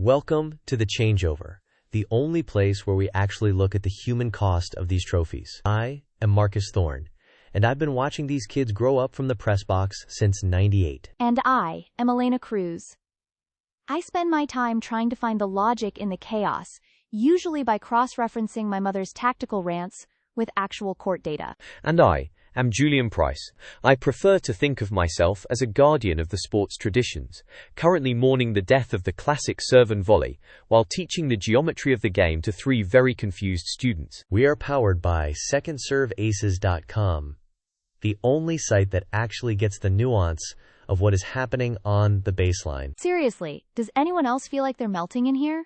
Welcome to the changeover, the only place where we actually look at the human cost of these trophies. I am Marcus Thorne, and I've been watching these kids grow up from the press box since '98. And I am Elena Cruz. I spend my time trying to find the logic in the chaos, usually by cross-referencing my mother's tactical rants with actual court data. And I am Julian Price. I prefer to think of myself as a guardian of the sport's traditions, currently mourning the death of the classic serve and volley, while teaching the geometry of the game to 3 very confused students. We are powered by secondserveaces.com, the only site that actually gets the nuance of what is happening on the baseline. Seriously, does anyone else feel like they're melting in here?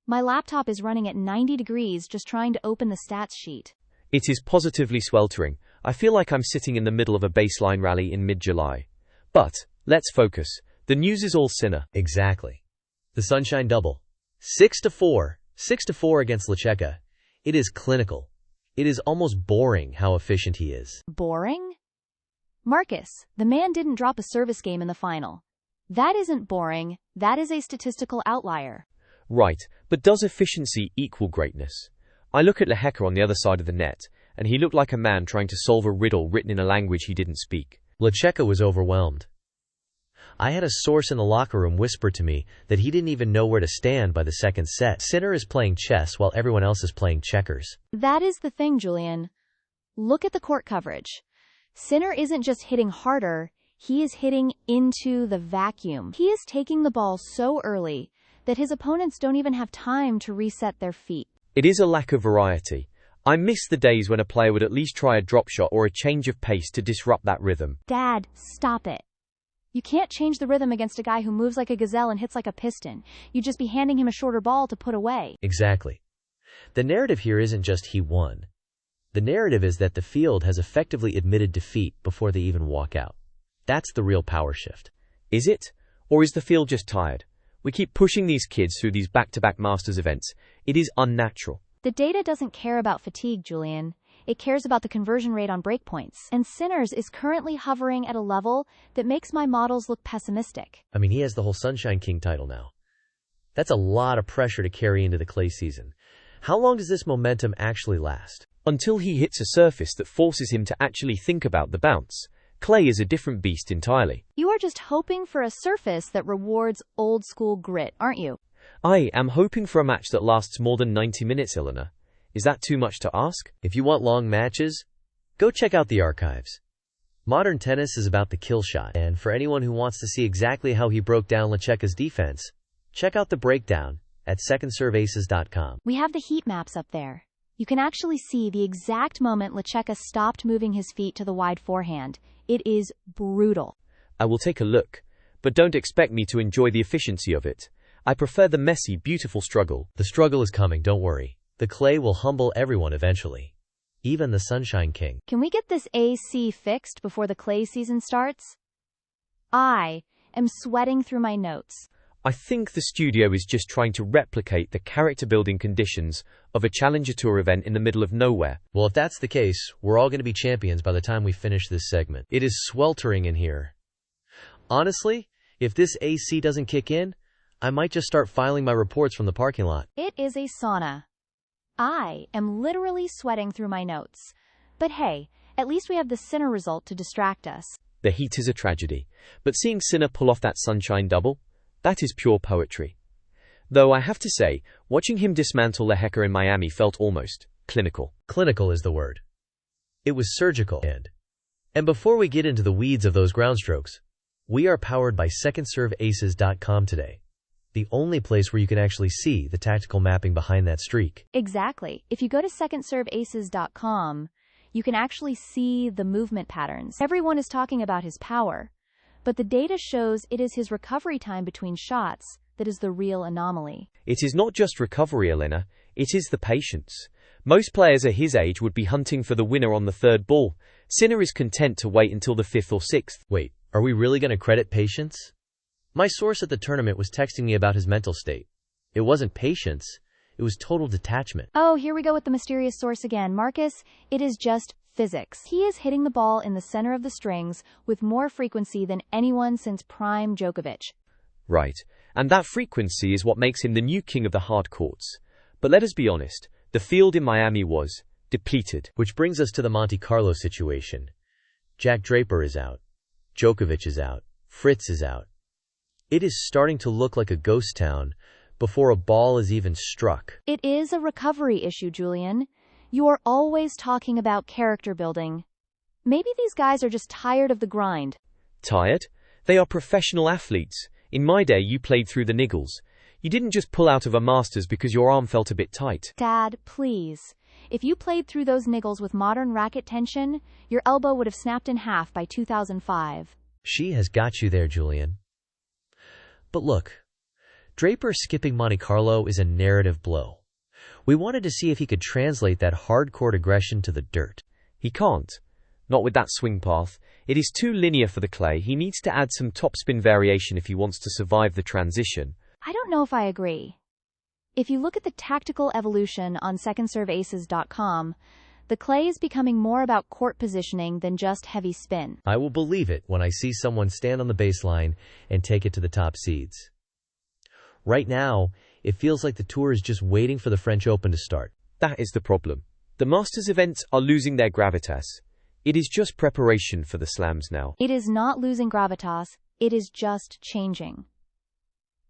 My laptop is running at 90 degrees just trying to open the stats sheet. It is positively sweltering. I feel like I'm sitting in the middle of a baseline rally in mid-July. But, let's focus. The news is all Sinner. Exactly. The Sunshine Double. 6-4. 6-4 against Lecheka. It is clinical. It is almost boring how efficient he is. Boring? Marcus, the man didn't drop a service game in the final. That isn't boring, that is a statistical outlier. Right, but does efficiency equal greatness? I look at Lecheka on the other side of the net, and he looked like a man trying to solve a riddle written in a language he didn't speak. Lecheka was overwhelmed. I had a source in the locker room whisper to me that he didn't even know where to stand by the second set. Sinner is playing chess while everyone else is playing checkers. That is the thing, Julian. Look at the court coverage. Sinner isn't just hitting harder, he is hitting into the vacuum. He is taking the ball so early that his opponents don't even have time to reset their feet. It is a lack of variety. I miss the days when a player would at least try a drop shot or a change of pace to disrupt that rhythm. Dad, stop it. You can't change the rhythm against a guy who moves like a gazelle and hits like a piston. You'd just be handing him a shorter ball to put away. Exactly. The narrative here isn't just he won. The narrative is that the field has effectively admitted defeat before they even walk out. That's the real power shift. Is it? Or is the field just tired? We keep pushing these kids through these back-to-back Masters events. It is unnatural. The data doesn't care about fatigue, Julian. It cares about the conversion rate on breakpoints. And Sinner's is currently hovering at a level that makes my models look pessimistic. I mean, he has the whole Sunshine King title now. That's a lot of pressure to carry into the clay season. How long does this momentum actually last? Until he hits a surface that forces him to actually think about the bounce. Clay is a different beast entirely. You are just hoping for a surface that rewards old-school grit, aren't you? I am hoping for a match that lasts more than 90 minutes, Elena. Is that too much to ask? If you want long matches, go check out the archives. Modern tennis is about the kill shot, and for anyone who wants to see exactly how he broke down Lecheka's defense, check out the breakdown at secondserveaces.com. We have the heat maps up there. You can actually see the exact moment Lecheka stopped moving his feet to the wide forehand. It is brutal. I will take a look, but don't expect me to enjoy the efficiency of it. I prefer the messy, beautiful struggle. The struggle is coming, don't worry. The clay will humble everyone eventually. Even the Sunshine King. Can we get this AC fixed before the clay season starts? I am sweating through my notes. I think the studio is just trying to replicate the character-building conditions of a Challenger Tour event in the middle of nowhere. Well, if that's the case, we're all going to be champions by the time we finish this segment. It is sweltering in here. Honestly, if this AC doesn't kick in, I might just start filing my reports from the parking lot. It is a sauna. I am literally sweating through my notes. But hey, at least we have the Sinner result to distract us. The heat is a tragedy, but seeing Sinner pull off that Sunshine Double, that is pure poetry. Though I have to say, watching him dismantle Lecheka in Miami felt almost clinical. Clinical is the word. It was surgical. And before we get into the weeds of those ground strokes, we are powered by secondserveaces.com today. The only place where you can actually see the tactical mapping behind that streak. Exactly. If you go to secondserveaces.com, you can actually see the movement patterns. Everyone is talking about his power, but the data shows it is his recovery time between shots that is the real anomaly. It is not just recovery, Elena. It is the patience. Most players at his age would be hunting for the winner on the 3rd ball. Sinner is content to wait until the 5th or 6th. Wait, are we really going to credit patience? My source at the tournament was texting me about his mental state. It wasn't patience, it was total detachment. Oh, here we go with the mysterious source again. Marcus, it is just physics. He is hitting the ball in the center of the strings with more frequency than anyone since prime Djokovic. Right. and that frequency is what makes him the new king of the hard courts. But let us be honest, the field in Miami was depleted. Which brings us to the Monte Carlo situation. Jack Draper is out. Djokovic is out. Fritz is out. It is starting to look like a ghost town before a ball is even struck. It is a recovery issue, Julian. You are always talking about character building. Maybe these guys are just tired of the grind. Tired? They are professional athletes. In my day, you played through the niggles. You didn't just pull out of a Masters because your arm felt a bit tight. Dad, please. If you played through those niggles with modern racket tension, your elbow would have snapped in half by 2005. She has got you there, Julian. But look, Draper skipping Monte Carlo is a narrative blow. We wanted to see if he could translate that hard-court aggression to the dirt. He can't. Not with that swing path. It is too linear for the clay. He needs to add some topspin variation if he wants to survive the transition. I don't know if I agree. If you look at the tactical evolution on secondserveaces.com, the clay is becoming more about court positioning than just heavy spin. I will believe it when I see someone stand on the baseline and take it to the top seeds. Right now, it feels like the tour is just waiting for the French Open to start. That is the problem. The Masters events are losing their gravitas. It is just preparation for the slams now. It is not losing gravitas, it is just changing.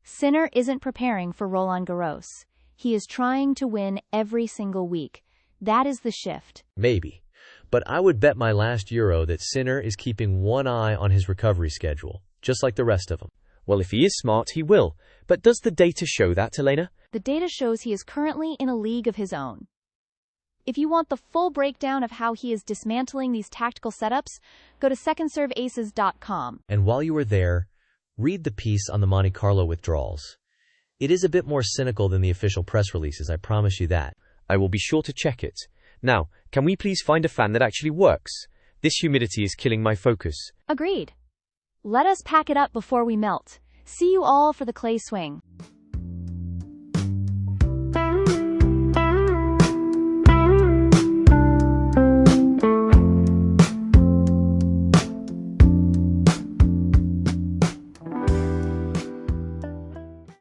Sinner isn't preparing for Roland Garros. He is trying to win every single week. That is the shift. Maybe. But I would bet my last euro that Sinner is keeping one eye on his recovery schedule, just like the rest of them. Well, if he is smart, he will. But does the data show that, Elena? The data shows he is currently in a league of his own. If you want the full breakdown of how he is dismantling these tactical setups, go to secondserveaces.com. And while you are there, read the piece on the Monte Carlo withdrawals. It is a bit more cynical than the official press releases, I promise you that. I will be sure to check it. Now, can we please find a fan that actually works? This humidity is killing my focus. Agreed. Let us pack it up before we melt. See you all for the clay swing.